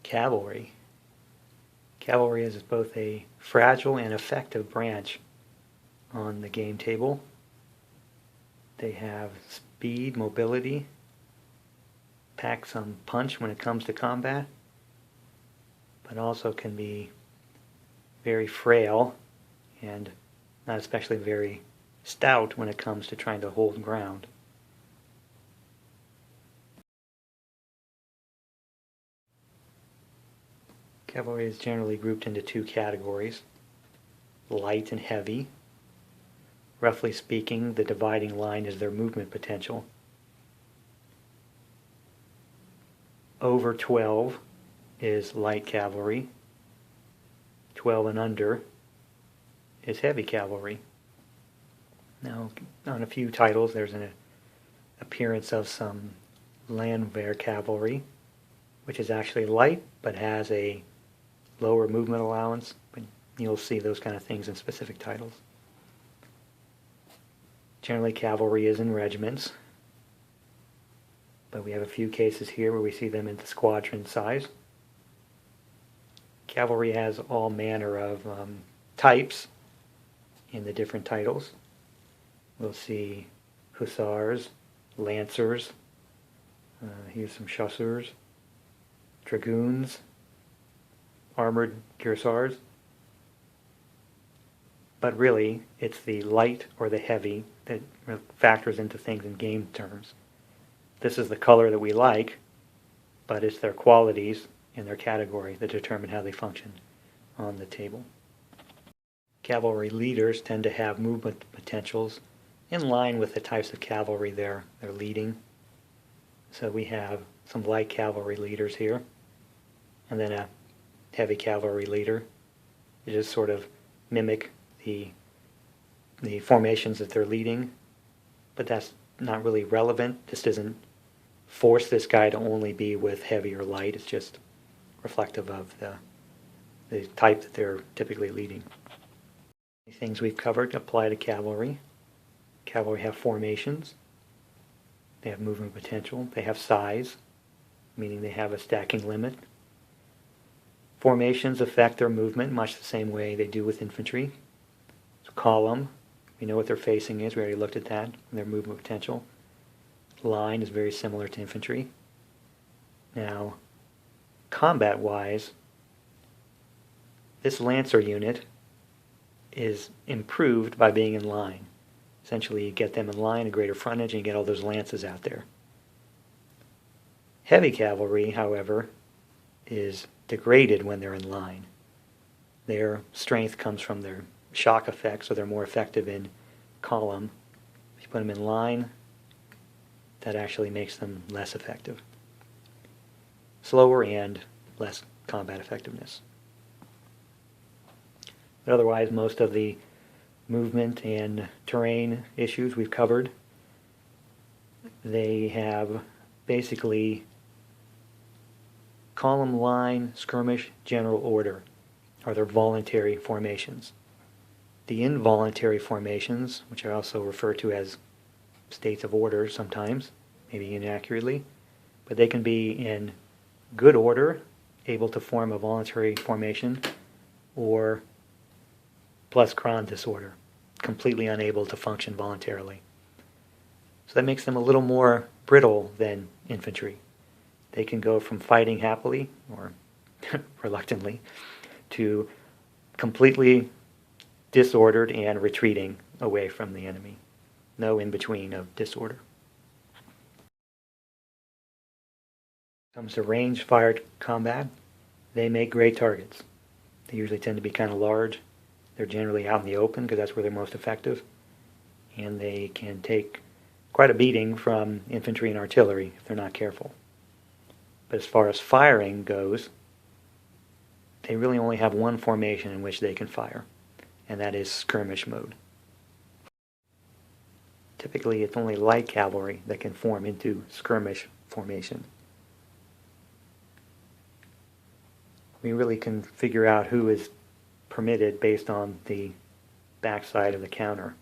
Cavalry. Cavalry is both a fragile and effective branch on the game table. They have speed, mobility, pack some punch when it comes to combat, but also can be very frail and not especially very stout when it comes to trying to hold ground. Cavalry is generally grouped into two categories, light and heavy. Roughly speaking, the dividing line is their movement potential. Over 12 is light cavalry. 12 and under is heavy cavalry. Now, on a few titles, there's an appearance of some Landwehr cavalry, which is actually light, but has a lower movement allowance. But you'll see those kind of things in specific titles. Generally, cavalry is in regiments, but we have a few cases here where we see them in the squadron size. Cavalry has all manner of types in the different titles. We'll see hussars, lancers, here's some chasseurs, dragoons, armored cuirassiers. But really, it's the light or the heavy that factors into things in game terms. This is the color that we like, but it's their qualities in their category that determine how they function on the table. Cavalry leaders tend to have movement potentials in line with the types of cavalry they're leading. So we have some light cavalry leaders here, and then a heavy cavalry leader. They just sort of mimic the formations that they're leading, but that's not really relevant. This doesn't force this guy to only be with heavy or light. It's just reflective of the type that they're typically leading. The things we've covered apply to cavalry. Cavalry have formations. They have movement potential. They have size, meaning they have a stacking limit. Formations affect their movement much the same way they do with infantry. So column, we know what their facing is. We already looked at that, their movement potential. Line is very similar to infantry. Now, combat-wise, this Lancer unit is improved by being in line. Essentially, you get them in line, a greater frontage, and you get all those lances out there. Heavy cavalry, however, is degraded when they're in line. Their strength comes from their shock effect, so they're more effective in column. If you put them in line, that actually makes them less effective. Slower and less combat effectiveness. But otherwise, most of the movement and terrain issues we've covered. They have basically column, line, skirmish, general order are their voluntary formations. The involuntary formations, which I also refer to as states of order sometimes, maybe inaccurately, but they can be in good order, able to form a voluntary formation, or plus cron disorder, completely unable to function voluntarily. So that makes them a little more brittle than infantry. They can go from fighting happily, or reluctantly, to completely disordered and retreating away from the enemy. No in-between of disorder. When it comes to range fire combat, they make great targets. They usually tend to be kind of large. They're generally out in the open because that's where they're most effective. And they can take quite a beating from infantry and artillery if they're not careful. But as far as firing goes, they really only have one formation in which they can fire, and that is skirmish mode. Typically, it's only light cavalry that can form into skirmish formation. We really can figure out who is permitted based on the backside of the counter.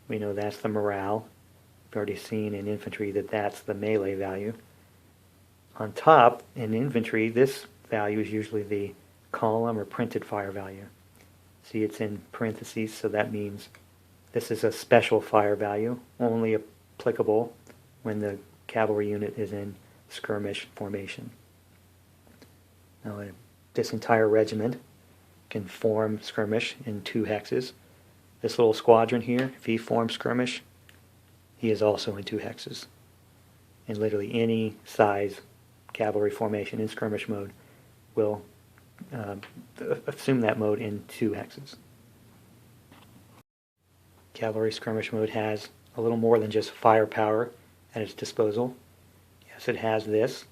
We know that's the morale. We've already seen in infantry that that's the melee value. On top, in infantry, this value is usually the column or printed fire value. See, it's in parentheses, so that means this is a special fire value, only applicable when the cavalry unit is in skirmish formation. Now, this entire regiment can form skirmish in 2 hexes. This little squadron here, if he forms skirmish, he is also in 2 hexes. And literally any size cavalry formation in skirmish mode will assume that mode in 2 hexes. Cavalry skirmish mode has a little more than just firepower at its disposal. Yes, it has this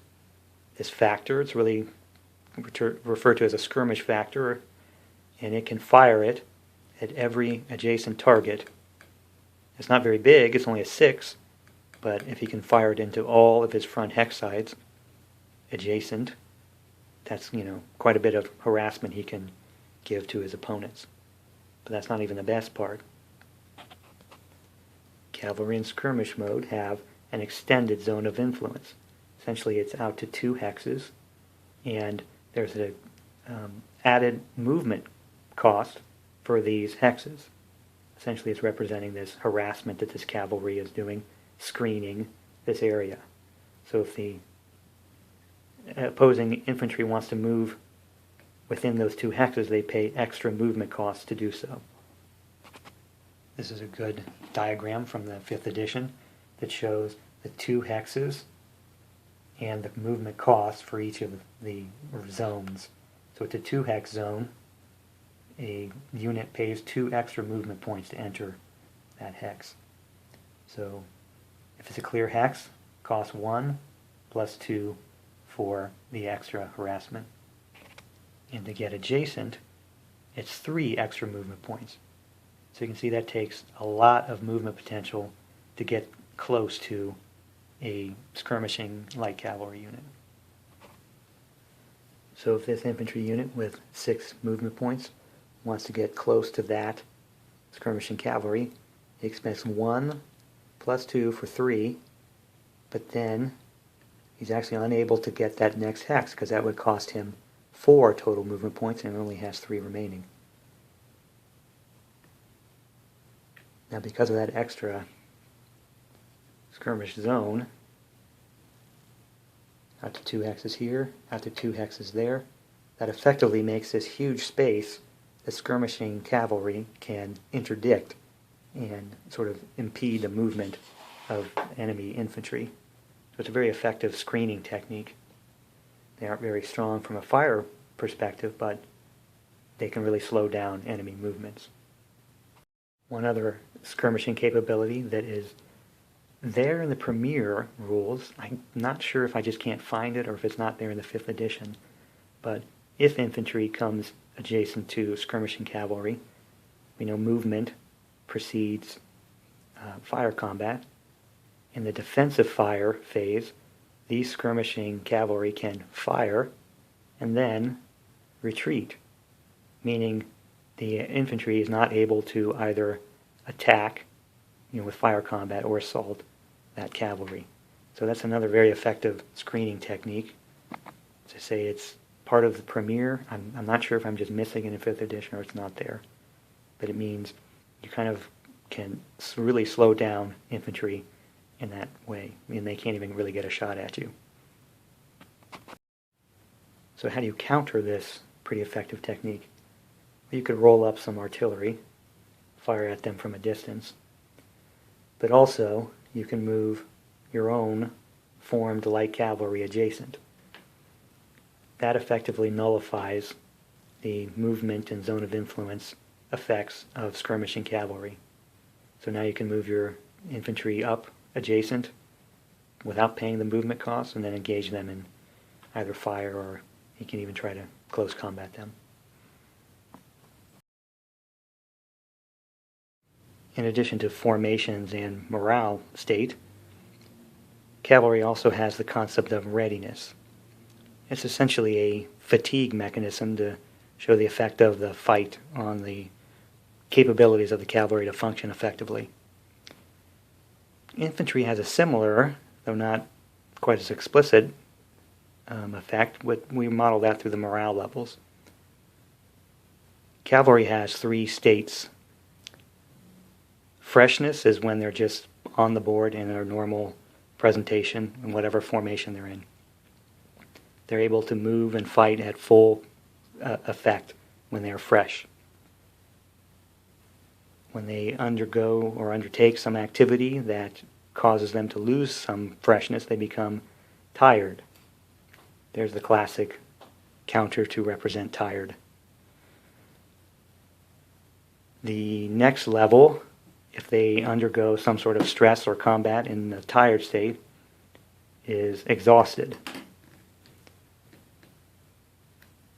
factor. It's really referred to as a skirmish factor, and it can fire it at every adjacent target. It's not very big, it's only a 6, but if he can fire it into all of his front hex sides adjacent, that's, quite a bit of harassment he can give to his opponents. But that's not even the best part. Cavalry in skirmish mode have an extended zone of influence. Essentially, it's out to 2 hexes, and there's an added movement cost for these hexes. Essentially, it's representing this harassment that this cavalry is doing, screening this area. So if the opposing infantry wants to move within those 2 hexes, they pay extra movement costs to do so. This is a good diagram from the 5th edition that shows the 2 hexes and the movement costs for each of the zones. So it's a 2-hex zone. A unit pays 2 extra movement points to enter that hex. So if it's a clear hex, it costs 1 plus 2 for the extra harassment. And to get adjacent, it's 3 extra movement points. So you can see that takes a lot of movement potential to get close to a skirmishing light cavalry unit. So if this infantry unit with 6 movement points wants to get close to that skirmishing cavalry, he expends 1 plus 2 for 3, but then he's actually unable to get that next hex because that would cost him 4 total movement points and only has 3 remaining. Now, because of that extra skirmish zone, out to 2 hexes here, out to 2 hexes there, that effectively makes this huge space that skirmishing cavalry can interdict and sort of impede the movement of enemy infantry. So it's a very effective screening technique. They aren't very strong from a fire perspective, but they can really slow down enemy movements. One other skirmishing capability that is there in the Premier rules, I'm not sure if I just can't find it or if it's not there in the 5th edition, but if infantry comes adjacent to skirmishing cavalry, we know movement precedes fire combat. In the defensive fire phase, these skirmishing cavalry can fire and then retreat, meaning the infantry is not able to either attack with fire combat or assault that cavalry. So that's another very effective screening technique. As I say, it's part of the Premier. I'm not sure if I'm just missing it in 5th edition or it's not there, but it means you kind of can really slow down infantry in that way. I mean, they can't even really get a shot at you. So how do you counter this pretty effective technique? You could roll up some artillery, fire at them from a distance, but also you can move your own formed light cavalry adjacent. That effectively nullifies the movement and zone of influence effects of skirmishing cavalry. So now you can move your infantry up adjacent without paying the movement costs and then engage them in either fire or you can even try to close combat them. In addition to formations and morale state, cavalry also has the concept of readiness. It's essentially a fatigue mechanism to show the effect of the fight on the capabilities of the cavalry to function effectively. Infantry has a similar, though not quite as explicit, effect. We model that through the morale levels. Cavalry has 3 states. Freshness is when they're just on the board in their normal presentation in whatever formation they're in. They're able to move and fight at full effect when they're fresh. When they undergo or undertake some activity that causes them to lose some freshness, they become tired. There's the classic counter to represent tired. The next level, if they undergo some sort of stress or combat in the tired state, is exhausted.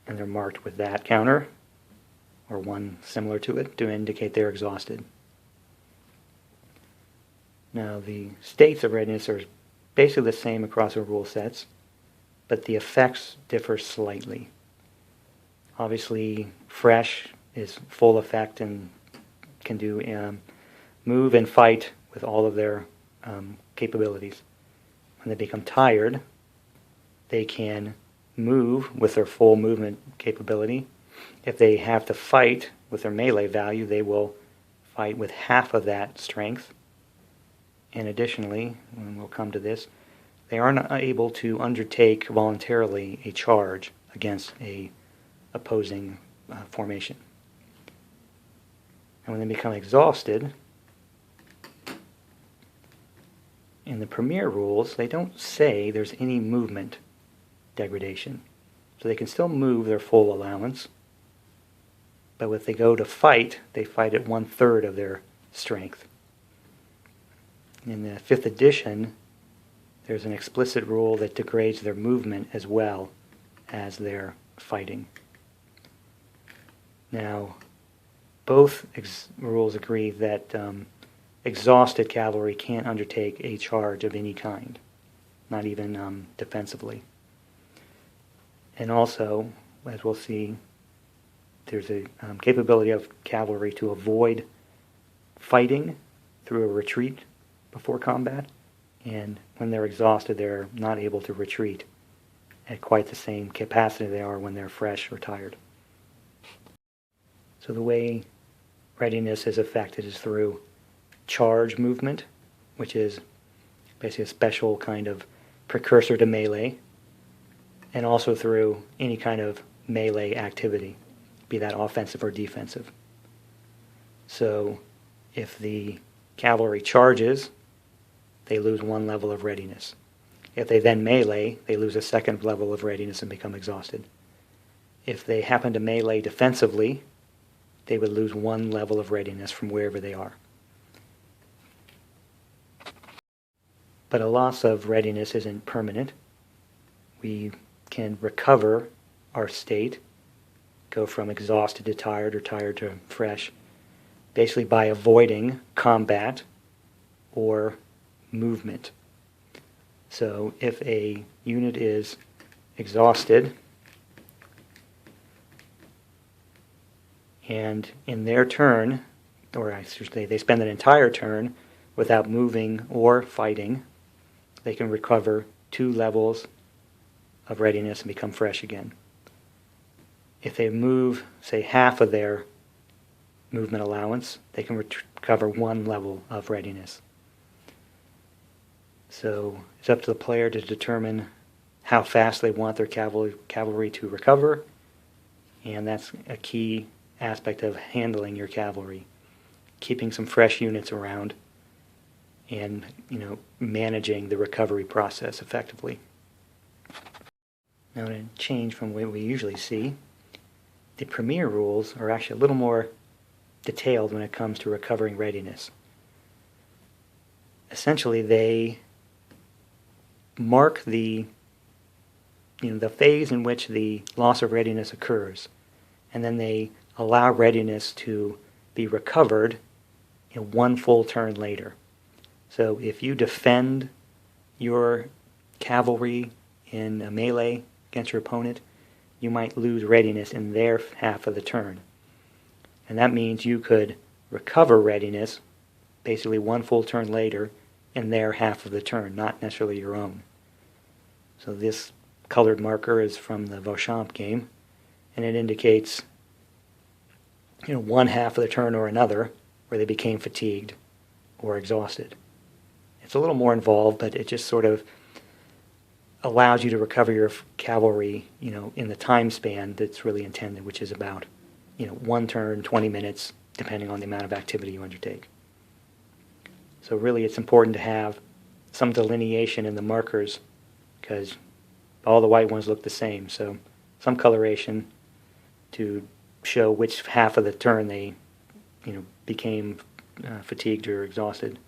And they're marked with that counter, or one similar to it, to indicate they're exhausted. Now, the states of readiness are basically the same across the rule sets, but the effects differ slightly. Obviously, fresh is full effect and can do move and fight with all of their capabilities. When they become tired, they can move with their full movement capability. If they have to fight with their melee value, they will fight with half of that strength. And additionally, and we'll come to this, they are not able to undertake voluntarily a charge against a opposing formation. And when they become exhausted, in the premier rules, they don't say there's any movement degradation. So they can still move their full allowance, but if they go to fight, they fight at 1/3 of their strength. In the 5th edition, there's an explicit rule that degrades their movement as well as their fighting. Now, both rules agree that exhausted cavalry can't undertake a charge of any kind, not even defensively. And also, as we'll see, there's a capability of cavalry to avoid fighting through a retreat before combat, and when they're exhausted, they're not able to retreat at quite the same capacity they are when they're fresh or tired. So the way readiness is affected is through charge movement, which is basically a special kind of precursor to melee, and also through any kind of melee activity, be that offensive or defensive. So if the cavalry charges, they lose 1 level of readiness. If they then melee, they lose a 2nd level of readiness and become exhausted. If they happen to melee defensively, they would lose 1 level of readiness from wherever they are. But a loss of readiness isn't permanent. We can recover our state, go from exhausted to tired or tired to fresh, basically by avoiding combat or movement. So if a unit is exhausted and in their turn, or I should say they spend an entire turn without moving or fighting, they can recover 2 levels of readiness and become fresh again. If they move, say, half of their movement allowance, they can recover 1 level of readiness. So it's up to the player to determine how fast they want their cavalry to recover, and that's a key aspect of handling your cavalry, keeping some fresh units around and managing the recovery process effectively. Now, to change from what we usually see, the premier rules are actually a little more detailed when it comes to recovering readiness. Essentially, they mark the phase in which the loss of readiness occurs, and then they allow readiness to be recovered in 1 full turn later. So if you defend your cavalry in a melee against your opponent, you might lose readiness in their half of the turn. And that means you could recover readiness basically 1 full turn later in their half of the turn, not necessarily your own. So this colored marker is from the Beauchamp game, and it indicates one half of the turn or another where they became fatigued or exhausted. It's a little more involved, but it just sort of allows you to recover your cavalry, in the time span that's really intended, which is about, one turn, 20 minutes, depending on the amount of activity you undertake. So really it's important to have some delineation in the markers because all the white ones look the same. So some coloration to show which half of the turn they, became fatigued or exhausted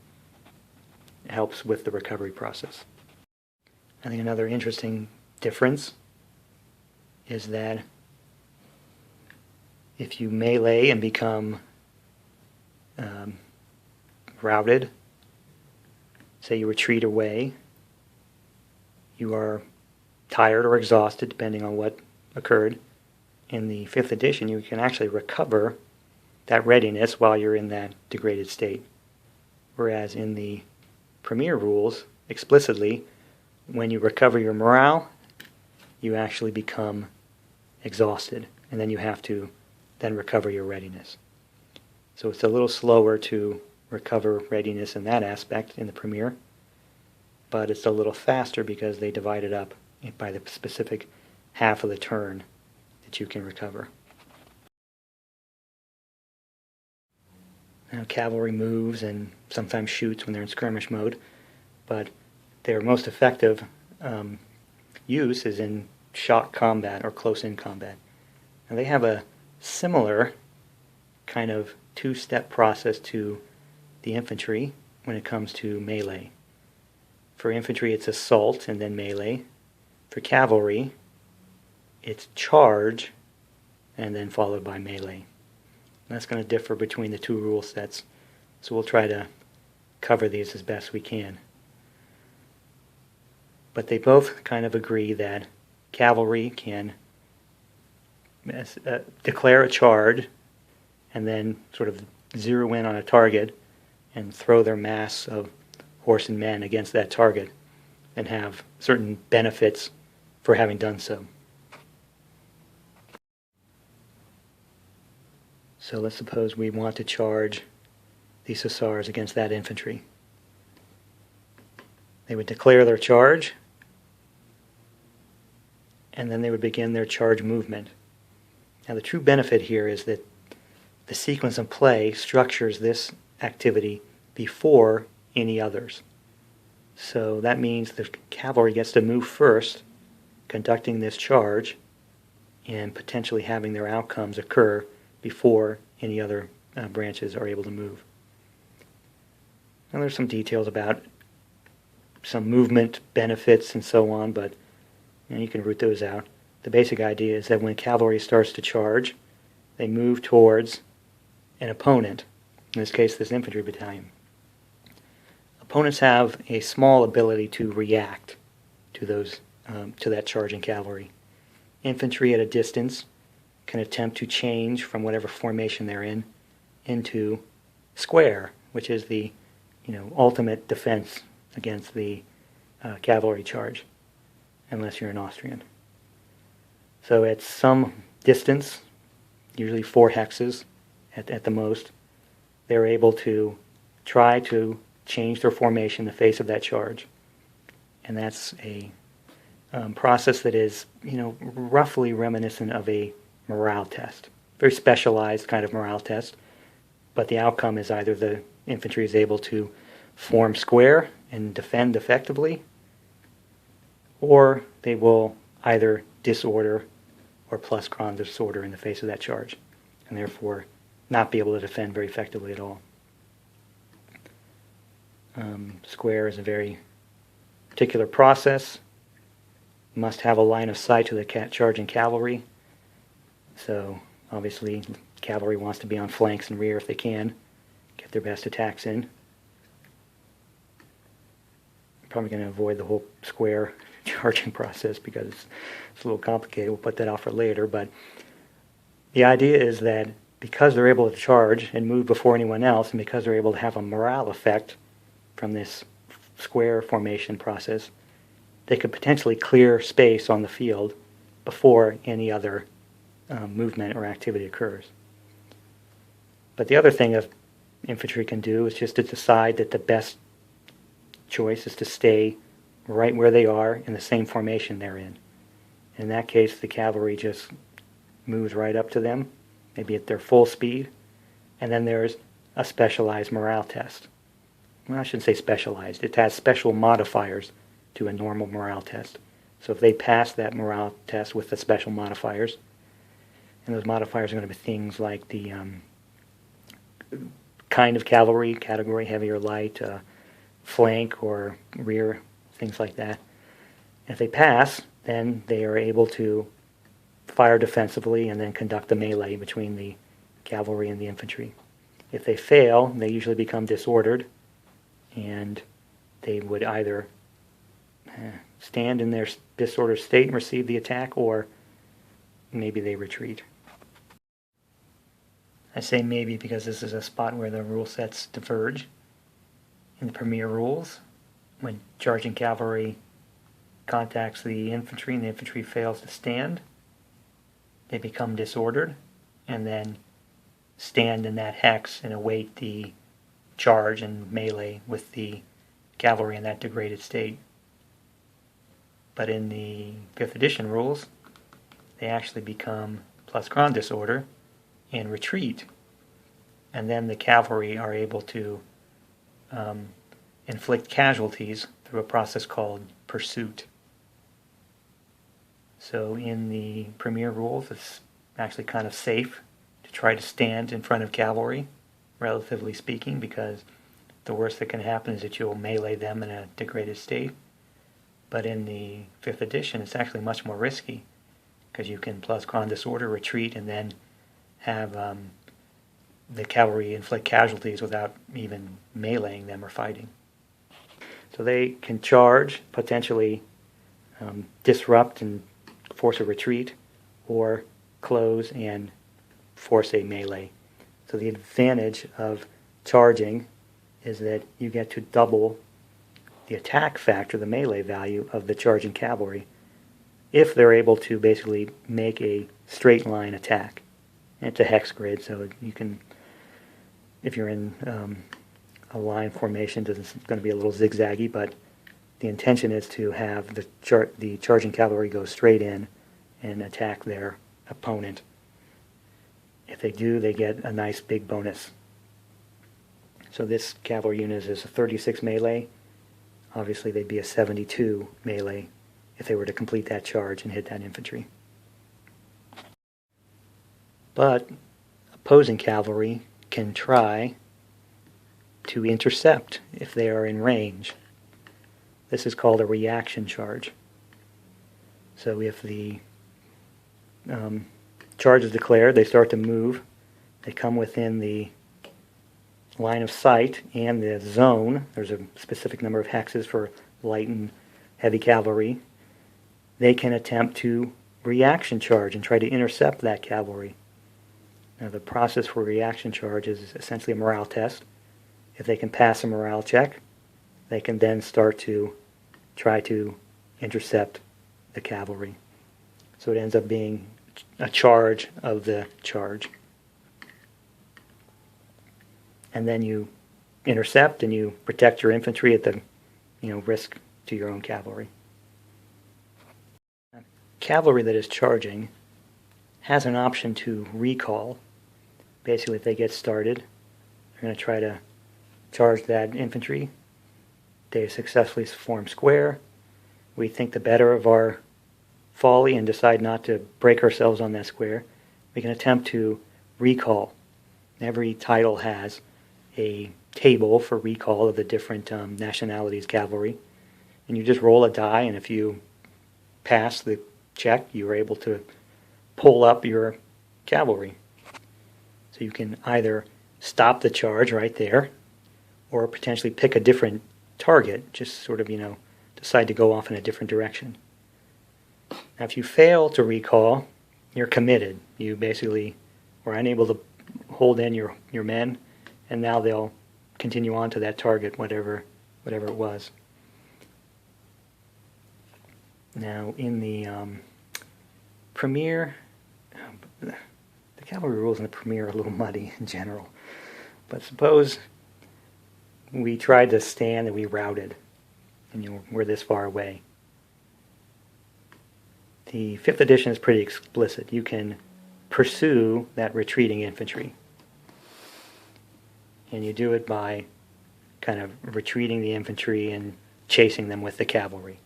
helps with the recovery process. I think another interesting difference is that if you melee and become routed, say you retreat away, you are tired or exhausted depending on what occurred. In the 5th edition, you can actually recover that readiness while you're in that degraded state. Whereas in the Premier rules, explicitly, when you recover your morale, you actually become exhausted, and then you have to then recover your readiness. So it's a little slower to recover readiness in that aspect in the Premier, but it's a little faster because they divide it up by the specific half of the turn that you can recover. Now, cavalry moves and sometimes shoots when they're in skirmish mode, but their most effective use is in shock combat or close-in combat. Now, they have a similar kind of two-step process to the infantry when it comes to melee. For infantry, it's assault and then melee. For cavalry, it's charge and then followed by melee. And that's going to differ between the two rule sets, so we'll try to cover these as best we can. But they both kind of agree that cavalry can declare a charge and then sort of zero in on a target and throw their mass of horse and men against that target and have certain benefits for having done so. So let's suppose we want to charge these hussars against that infantry. They would declare their charge, and then they would begin their charge movement. Now the true benefit here is that the sequence of play structures this activity before any others. So that means the cavalry gets to move first, conducting this charge, and potentially having their outcomes occur before any other branches are able to move. Now there's some details about some movement benefits and so on, but you can root those out. The basic idea is that when cavalry starts to charge, they move towards an opponent, in this case this infantry battalion. Opponents have a small ability to react to those to that charging cavalry. Infantry at a distance can attempt to change from whatever formation they're in into square, which is the ultimate defense against the cavalry charge, unless you're an Austrian. So at some distance, usually 4 hexes at the most, they're able to try to change their formation in the face of that charge. And that's a process that is, roughly reminiscent of a morale test. Very specialized kind of morale test, but the outcome is either the infantry is able to form square and defend effectively, or they will either disorder or plus grand disorder in the face of that charge, and therefore not be able to defend very effectively at all. Square is a very particular process. Must have a line of sight to the charging cavalry. So obviously cavalry wants to be on flanks and rear if they can, get their best attacks in. I'm probably going to avoid the whole square charging process because it's a little complicated. We'll put that off for later. But the idea is that because they're able to charge and move before anyone else, and because they're able to have a morale effect from this square formation process, they could potentially clear space on the field before any other movement or activity occurs. But the other thing that infantry can do is just to decide that the best choice is to stay right where they are in the same formation they're in. In that case, the cavalry just moves right up to them, maybe at their full speed, and then there's a specialized morale test. Well, I shouldn't say specialized. It has special modifiers to a normal morale test. So if they pass that morale test with the special modifiers, and those modifiers are going to be things like the kind of cavalry, category, heavy or light, flank or rear, things like that. If they pass, then they are able to fire defensively and then conduct a melee between the cavalry and the infantry. If they fail, they usually become disordered, and they would either stand in their disordered state and receive the attack, or maybe they retreat. I say maybe because this is a spot where the rule sets diverge. In the premier rules, when charging cavalry contacts the infantry and the infantry fails to stand, they become disordered and then stand in that hex and await the charge and melee with the cavalry in that degraded state. But in the 5th edition rules, they actually become plus grand disorder and retreat, and then the cavalry are able to inflict casualties through a process called pursuit. So in the premier rules, it's actually kind of safe to try to stand in front of cavalry, relatively speaking, because the worst that can happen is that you'll melee them in a degraded state. But in the 5th edition, it's actually much more risky, because you can plus grand disorder, retreat, and then have the cavalry inflict casualties without even meleeing them or fighting. So they can charge, potentially disrupt and force a retreat, or close and force a melee. So the advantage of charging is that you get to double the attack factor, the melee value of the charging cavalry, if they're able to basically make a straight line attack. It's a hex grid, so you can, if you're in a line formation, it's going to be a little zigzaggy, but the intention is to have the charging cavalry go straight in and attack their opponent. If they do, they get a nice big bonus. So this cavalry unit is a 36 melee. Obviously, they'd be a 72 melee if they were to complete that charge and hit that infantry. But opposing cavalry can try to intercept if they are in range. This is called a reaction charge. So if the charge is declared, they start to move, they come within the line of sight and the zone. There's a specific number of hexes for light and heavy cavalry. They can attempt to reaction charge and try to intercept that cavalry. Now, the process for reaction charge is essentially a morale test. If they can pass a morale check, they can then start to try to intercept the cavalry. So it ends up being a charge of the charge. And then you intercept and you protect your infantry at the risk to your own cavalry. Cavalry that is charging has an option to recall. Basically, if they get started, they're going to try to charge that infantry. They successfully form square. We think the better of our folly and decide not to break ourselves on that square. We can attempt to recall. Every title has a table for recall of the different nationalities' cavalry. And you just roll a die, and if you pass the check, you are able to pull up your cavalry. So you can either stop the charge right there, or potentially pick a different target, just sort of, decide to go off in a different direction. Now, if you fail to recall, you're committed. You basically were unable to hold in your men, and now they'll continue on to that target, whatever it was. Now, in the Premier, the cavalry rules in the Premier are a little muddy in general. But suppose we tried to stand and we routed, and we're this far away. The 5th edition is pretty explicit. You can pursue that retreating infantry. And you do it by kind of retreating the infantry and chasing them with the cavalry.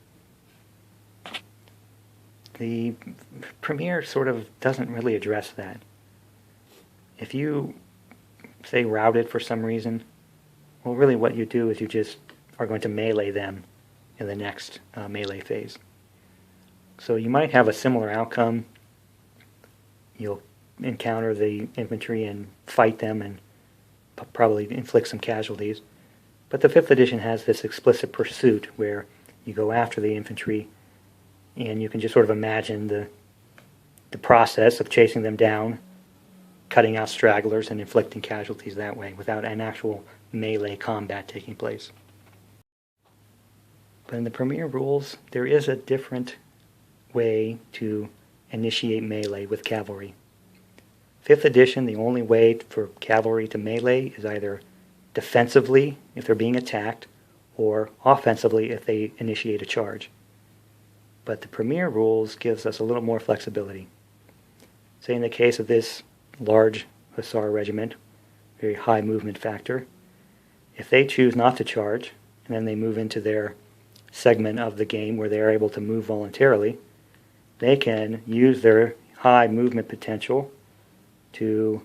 The Premier sort of doesn't really address that. If you, say, routed for some reason, well, really what you do is you just are going to melee them in the next melee phase. So you might have a similar outcome. You'll encounter the infantry and fight them and probably inflict some casualties. But the 5th edition has this explicit pursuit where you go after the infantry and you can just sort of imagine the process of chasing them down, cutting out stragglers and inflicting casualties that way without an actual melee combat taking place. But in the Premier rules, there is a different way to initiate melee with cavalry. 5th edition, the only way for cavalry to melee is either defensively if they're being attacked or offensively if they initiate a charge. But the Premier rules gives us a little more flexibility. Say in the case of this large Hussar regiment, very high movement factor, if they choose not to charge and then they move into their segment of the game where they're able to move voluntarily, they can use their high movement potential to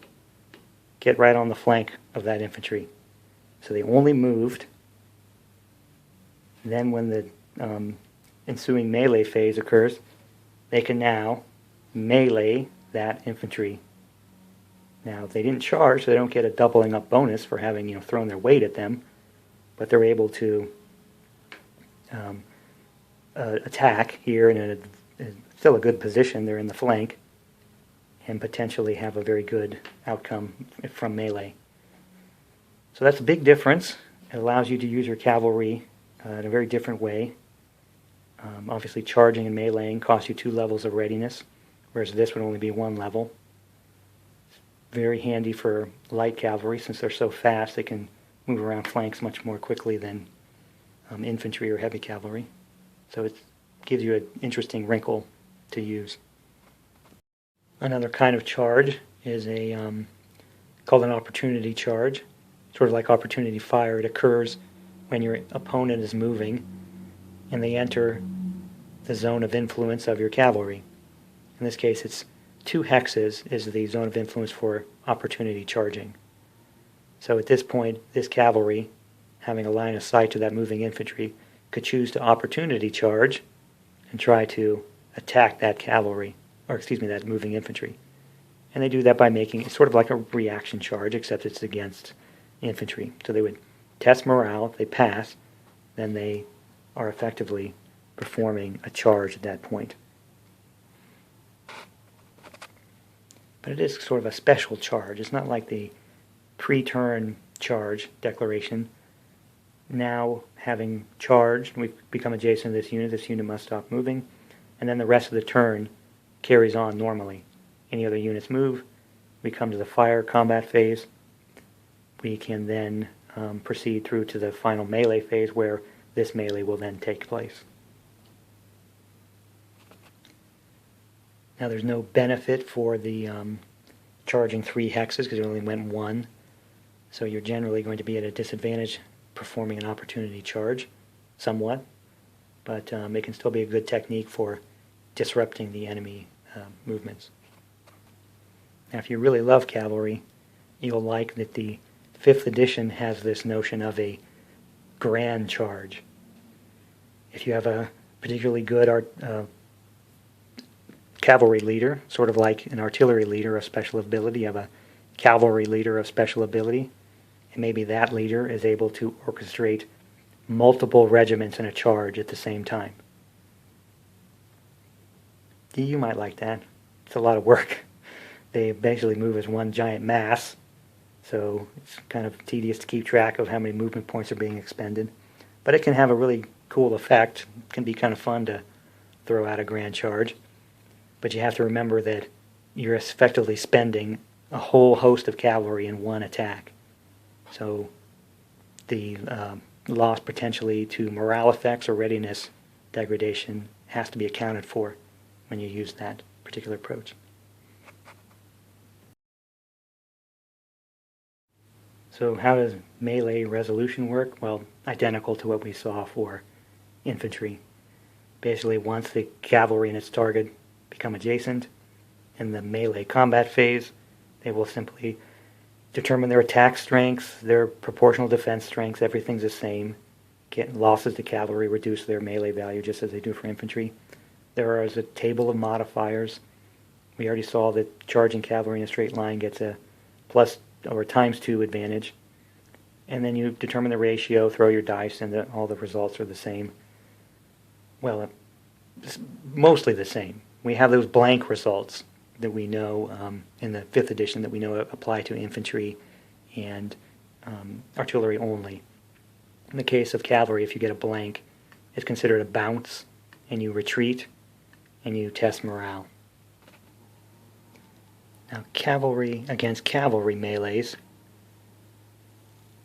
get right on the flank of that infantry. So they only moved. Then when the ensuing melee phase occurs, they can now melee that infantry. Now, they didn't charge, so they don't get a doubling up bonus for having thrown their weight at them, but they're able to attack here in still a good position. They're in the flank and potentially have a very good outcome from melee. So that's a big difference. It allows you to use your cavalry in a very different way. Obviously, charging and meleeing costs you 2 levels of readiness, whereas this would only be 1 level. Very handy for light cavalry since they're so fast they can move around flanks much more quickly than infantry or heavy cavalry. So it gives you an interesting wrinkle to use. Another kind of charge is called an opportunity charge, sort of like opportunity fire. It occurs when your opponent is moving and they enter the zone of influence of your cavalry. In this case, it's 2 hexes is the zone of influence for opportunity charging. So at this point, this cavalry, having a line of sight to that moving infantry, could choose to opportunity charge and try to attack that cavalry, that moving infantry. And they do that by making it sort of like a reaction charge, except it's against infantry. So they would test morale. If they pass, then they are effectively performing a charge at that point. But it is sort of a special charge. It's not like the pre-turn charge declaration. Now, having charged, we've become adjacent to this unit must stop moving, and then the rest of the turn carries on normally. Any other units move, we come to the fire combat phase. We can then proceed through to the final melee phase where this melee will then take place. Now there's no benefit for the charging 3 hexes because it only went 1. So you're generally going to be at a disadvantage performing an opportunity charge, somewhat. But it can still be a good technique for disrupting the enemy movements. Now if you really love cavalry, you'll like that the 5th edition has this notion of a grand charge. If you have a particularly good cavalry leader, sort of like an artillery leader of special ability, you have a cavalry leader of special ability, and maybe that leader is able to orchestrate multiple regiments in a charge at the same time. You might like that. It's a lot of work. They basically move as one giant mass, so it's kind of tedious to keep track of how many movement points are being expended. But it can have a really cool effect. It can be kind of fun to throw out a grand charge. But you have to remember that you're effectively spending a whole host of cavalry in one attack. So the loss potentially to morale effects or readiness degradation has to be accounted for when you use that particular approach. So how does melee resolution work? Well, identical to what we saw for infantry. Basically, once the cavalry and its target become adjacent in the melee combat phase, they will simply determine their attack strengths, their proportional defense strengths, everything's the same. Get losses to cavalry reduce their melee value just as they do for infantry. There is a table of modifiers. We already saw that charging cavalry in a straight line gets a plus or ×2 advantage. And then you determine the ratio, throw your dice, and all the results are the same. Well, mostly the same. We have those blank results that we know in the 5th edition that we know apply to infantry and artillery only. In the case of cavalry, if you get a blank, it's considered a bounce, and you retreat, and you test morale. Now, cavalry against cavalry melees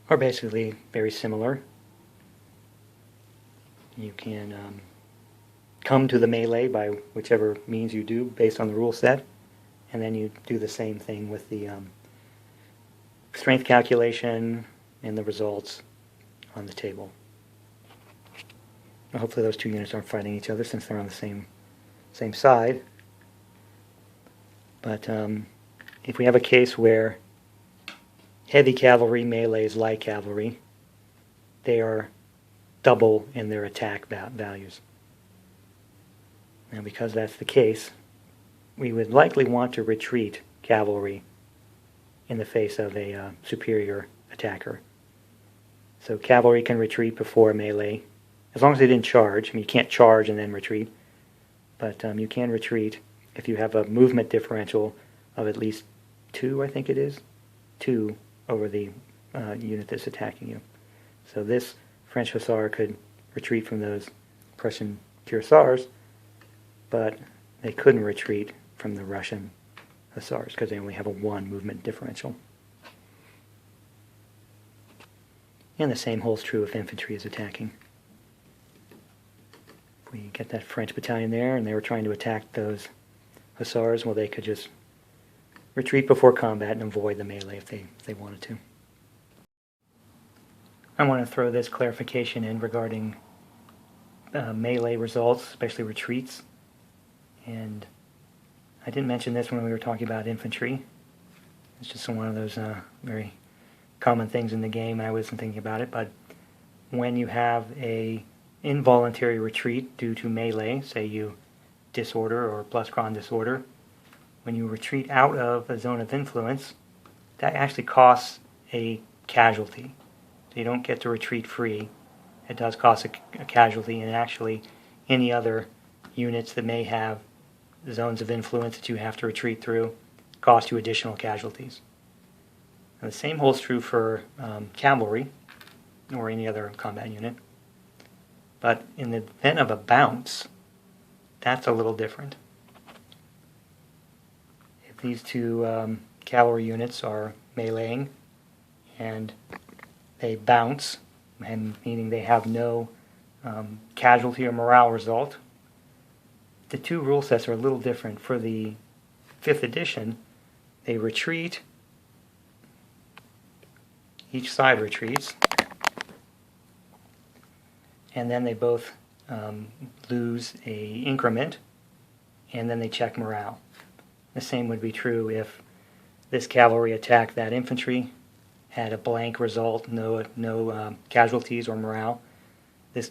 are basically very similar. You can come to the melee by whichever means you do based on the rule set, and then you do the same thing with the strength calculation and the results on the table. Now, hopefully those two units aren't fighting each other since they're on the same side. But if we have a case where heavy cavalry melees light cavalry, they are double in their attack values. Now, because that's the case, we would likely want to retreat cavalry in the face of a superior attacker. So cavalry can retreat before melee, as long as they didn't charge. I mean, you can't charge and then retreat, but you can retreat if you have a movement differential of at least 2, I think it is, 2 over the unit that's attacking you. So this French hussar could retreat from those Prussian cuirassiers, but they couldn't retreat from the Russian hussars because they only have a 1 movement differential. And the same holds true if infantry is attacking. If we get that French battalion there and they were trying to attack those hussars, well, they could just retreat before combat and avoid the melee if they wanted to. I want to throw this clarification in regarding melee results, especially retreats. And I didn't mention this when we were talking about infantry. It's just one of those very common things in the game. I wasn't thinking about it, but when you have a involuntary retreat due to melee, say you disorder or pluscron disorder, when you retreat out of a zone of influence, that actually costs a casualty. So you don't get to retreat free. It does cost a casualty, and actually any other units that may have zones of influence that you have to retreat through cost you additional casualties. And the same holds true for cavalry or any other combat unit. But in the event of a bounce, that's a little different. If these two cavalry units are meleeing and they bounce, and meaning they have no casualty or morale result, the two rule sets are a little different. For the 5th edition, they retreat, each side retreats, and then they both lose a increment, and then they check morale. The same would be true if this cavalry attacked that infantry, had a blank result, no casualties or morale. This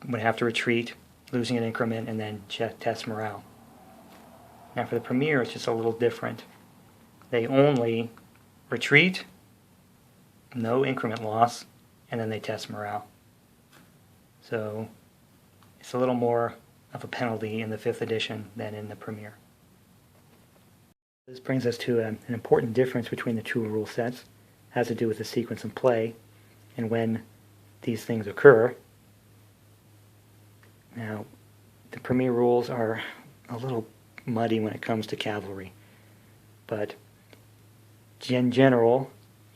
would have to retreat, losing an increment, and then test morale. Now for the Premier, it's just a little different. They only retreat, no increment loss, and then they test morale. So it's a little more of a penalty in the 5th edition than in the Premier. This brings us to an important difference between the two rule sets. It has to do with the sequence and play and when these things occur. Now, The premier rules are a little muddy when it comes to cavalry, but in general,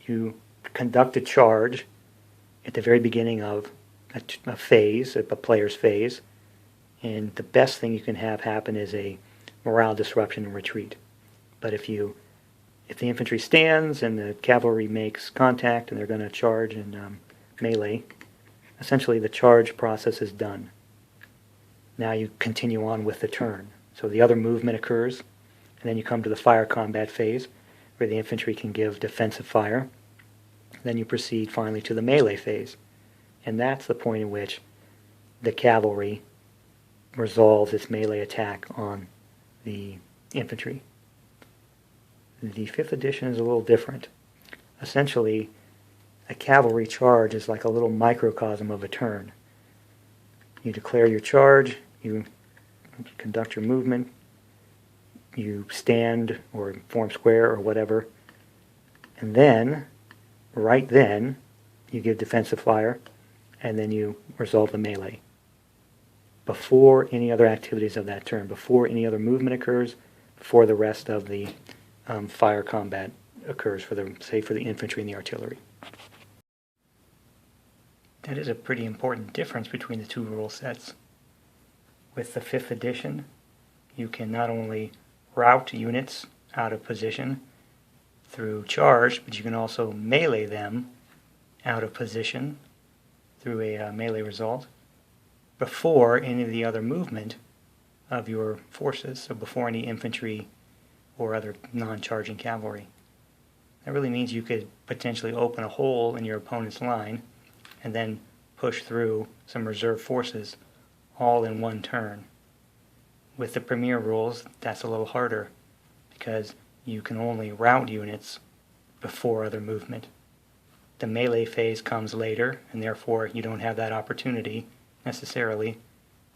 you conduct a charge at the very beginning of a phase, a player's phase, and the best thing you can have happen is a morale disruption and retreat. But if the infantry stands and the cavalry makes contact and they're going to charge and melee, essentially the charge process is done. Now you continue on with the turn. So the other movement occurs, and then you come to the fire combat phase, where the infantry can give defensive fire. Then you proceed finally to the melee phase. And that's the point in which the cavalry resolves its melee attack on the infantry. The 5th edition is a little different. Essentially, a cavalry charge is like a little microcosm of a turn. You declare your charge, you conduct your movement, you stand or form square or whatever, and then, right then, you give defensive fire, and then you resolve the melee. Before any other activities of that turn, before any other movement occurs, before the rest of the fire combat occurs for the infantry and the artillery. That is a pretty important difference between the two rule sets. With the 5th edition, you can not only rout units out of position through charge, but you can also melee them out of position through a melee result before any of the other movement of your forces, so before any infantry or other non-charging cavalry. That really means you could potentially open a hole in your opponent's line and then push through some reserve forces all in one turn. With the premier rules, that's a little harder because you can only rout units before other movement. The melee phase comes later, and therefore you don't have that opportunity necessarily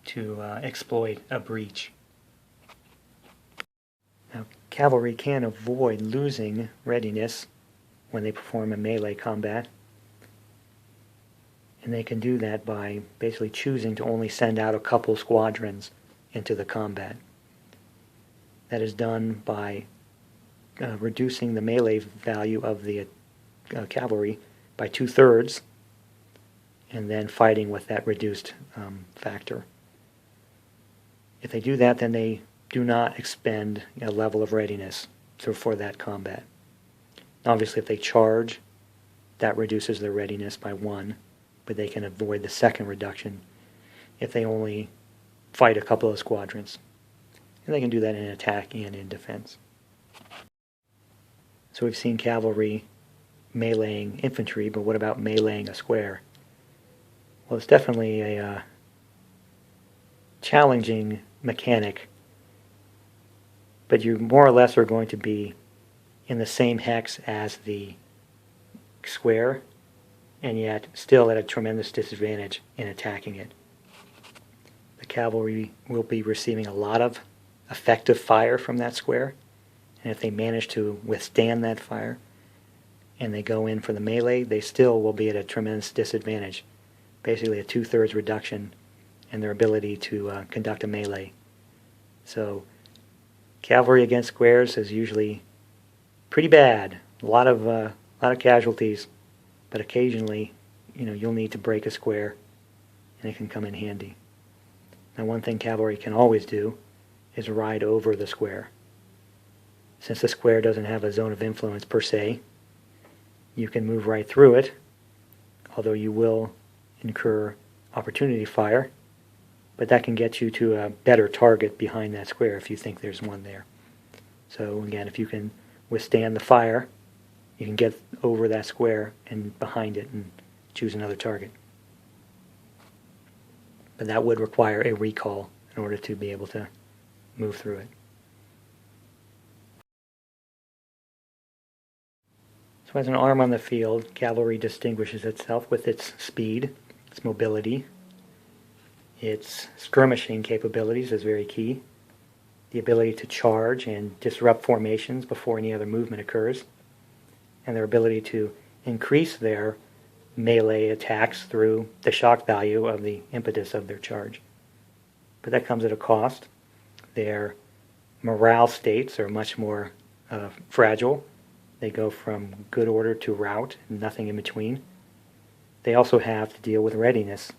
to exploit a breach. Now, cavalry can avoid losing readiness when they perform a melee combat, and they can do that by basically choosing to only send out a couple squadrons into the combat. That is done by reducing the melee value of the cavalry by 2/3, and then fighting with that reduced factor. If they do that, then they do not expend a level of readiness for that combat. Obviously, if they charge, that reduces their readiness by 1, but they can avoid the second reduction if they only fight a couple of squadrons. And they can do that in attack and in defense. So we've seen cavalry meleeing infantry, but what about meleeing a square? Well, it's definitely a challenging mechanic, but you more or less are going to be in the same hex as the square, and yet still at a tremendous disadvantage in attacking it. The cavalry will be receiving a lot of effective fire from that square, and if they manage to withstand that fire and they go in for the melee, they still will be at a tremendous disadvantage, basically a 2/3 reduction in their ability to conduct a melee. So cavalry against squares is usually pretty bad. A lot of casualties, but occasionally, you'll need to break a square, and it can come in handy. Now, one thing cavalry can always do is ride over the square. Since the square doesn't have a zone of influence per se, you can move right through it, although you will incur opportunity fire, but that can get you to a better target behind that square if you think there's one there. So again, if you can withstand the fire, you can get over that square and behind it and choose another target. But that would require a recall in order to be able to move through it. So as an arm on the field, cavalry distinguishes itself with its speed, its mobility, its skirmishing capabilities is very key, the ability to charge and disrupt formations before any other movement occurs, and their ability to increase their melee attacks through the shock value of the impetus of their charge. but that comes at a cost. Their morale states are much more fragile. They go from good order to rout, and nothing in between. They also have to deal with readiness.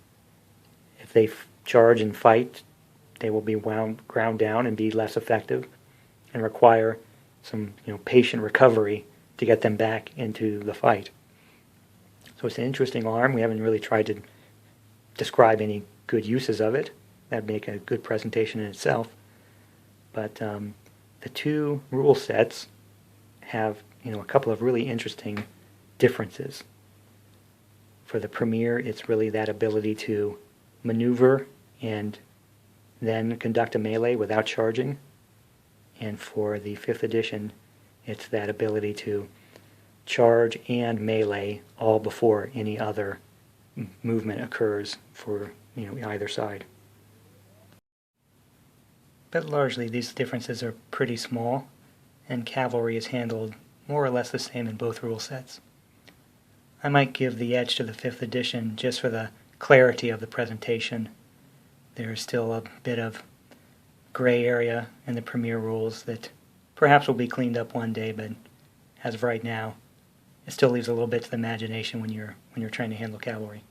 If they charge and fight, they will be ground down and be less effective, and require some patient recovery to get them back into the fight. So it's an interesting arm. We haven't really tried to describe any good uses of it. That'd make a good presentation in itself. But the two rule sets have a couple of really interesting differences. For the Premier, it's really that ability to maneuver and then conduct a melee without charging. And for the 5th edition, it's that ability to charge and melee all before any other movement occurs for either side. But largely these differences are pretty small, and cavalry is handled more or less the same in both rule sets. I might give the edge to the 5th edition just for the clarity of the presentation. There's still a bit of gray area in the Premier rules that perhaps will be cleaned up one day, but as of right now, it still leaves a little bit to the imagination when you're trying to handle cavalry.